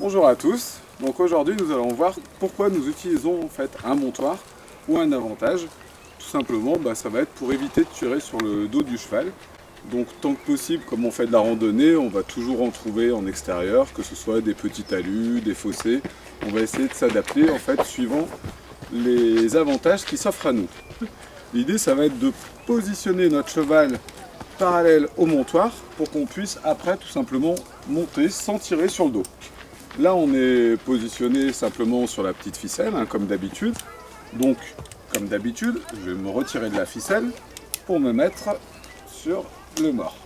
Bonjour à tous, donc aujourd'hui nous allons voir pourquoi nous utilisons en fait un montoir ou un avantage. Tout simplement ça va être pour éviter de tirer sur le dos du cheval. Donc tant que possible, comme on fait de la randonnée, on va toujours en trouver en extérieur, que ce soit des petits talus, des fossés. On va essayer de s'adapter en fait suivant les avantages qui s'offrent à nous. L'idée ça va être de positionner notre cheval parallèle au montoir pour qu'on puisse après tout simplement monter sans tirer sur le dos. Là on est positionné simplement sur la petite ficelle comme d'habitude. Donc comme d'habitude je vais me retirer de la ficelle pour me mettre sur le mors.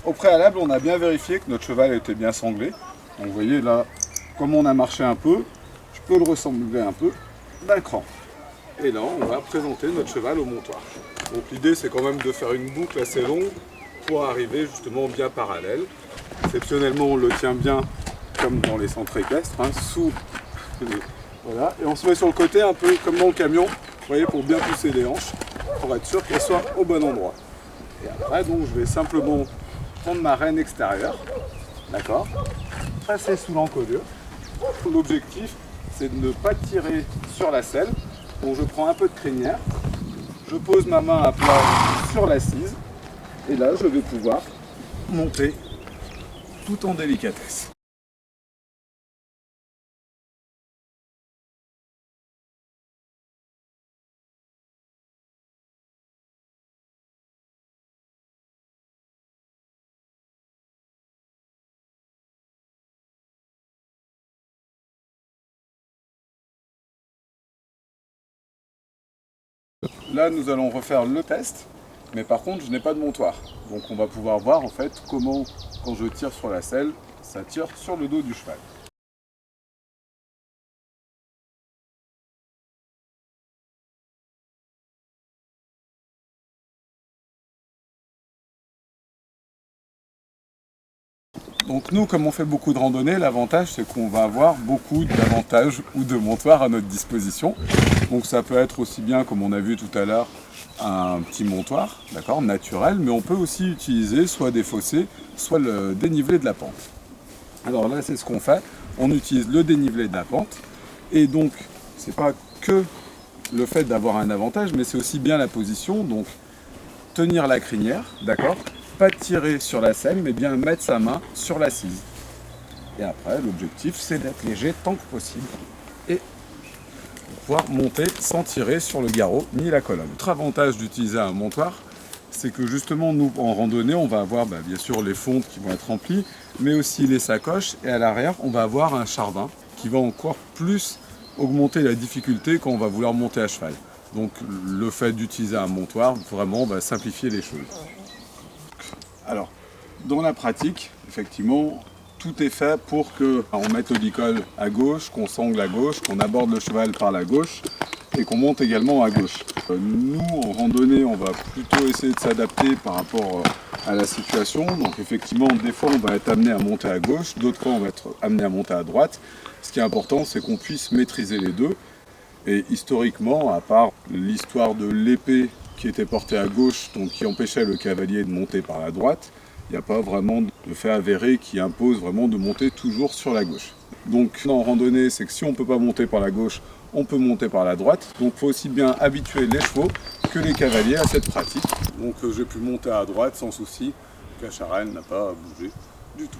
Au préalable on a bien vérifié que notre cheval était bien sanglé. Donc vous voyez là comme on a marché un peu, je peux le ressembler un peu d'un cran. Et là on va présenter notre cheval au montoir. Donc l'idée c'est quand même de faire une boucle assez longue pour arriver justement bien parallèle. Exceptionnellement on le tient bien comme dans les centres équestres, sous. Voilà. Et on se met sur le côté un peu comme dans le camion, vous voyez, pour bien pousser les hanches, pour être sûr qu'elles soient au bon endroit. Et après donc je vais simplement prendre ma rêne extérieure, d'accord, passer sous l'encolure. L'objectif c'est de ne pas tirer sur la selle. Donc je prends un peu de crinière, je pose ma main à plat sur l'assise et là je vais pouvoir monter tout en délicatesse. Là nous allons refaire le test, mais par contre je n'ai pas de montoir. Donc on va pouvoir voir en fait comment quand je tire sur la selle, ça tire sur le dos du cheval. Donc nous, comme on fait beaucoup de randonnées, l'avantage c'est qu'on va avoir beaucoup d'avantages ou de montoirs à notre disposition. Donc ça peut être aussi bien, comme on a vu tout à l'heure, un petit montoir, d'accord, naturel, mais on peut aussi utiliser soit des fossés, soit le dénivelé de la pente. Alors là, c'est ce qu'on fait. On utilise le dénivelé de la pente, et donc c'est pas que le fait d'avoir un avantage, mais c'est aussi bien la position. Donc tenir la crinière, d'accord, pas tirer sur la selle, mais bien mettre sa main sur l'assise. Et après, l'objectif, c'est d'être léger tant que possible et pouvoir monter sans tirer sur le garrot ni la colonne. L'autre avantage d'utiliser un montoir, c'est que justement, nous, en randonnée, on va avoir bien sûr les fontes qui vont être remplies, mais aussi les sacoches. Et à l'arrière, on va avoir un chardin qui va encore plus augmenter la difficulté quand on va vouloir monter à cheval. Donc le fait d'utiliser un montoir, vraiment, va simplifier les choses. Alors, dans la pratique, effectivement, tout est fait pour qu'on mette le licol à gauche, qu'on sangle à gauche, qu'on aborde le cheval par la gauche et qu'on monte également à gauche. Nous, en randonnée, on va plutôt essayer de s'adapter par rapport à la situation. Donc effectivement, des fois, on va être amené à monter à gauche, d'autres fois, on va être amené à monter à droite. Ce qui est important, c'est qu'on puisse maîtriser les deux. Et historiquement, à part l'histoire de l'épée qui était portée à gauche, donc qui empêchait le cavalier de monter par la droite, il n'y a pas vraiment de fait avéré qui impose vraiment de monter toujours sur la gauche. Donc en randonnée, c'est que si on ne peut pas monter par la gauche, on peut monter par la droite. Donc il faut aussi bien habituer les chevaux que les cavaliers à cette pratique. Donc j'ai pu monter à droite sans souci, Cacharel n'a pas bougé du tout.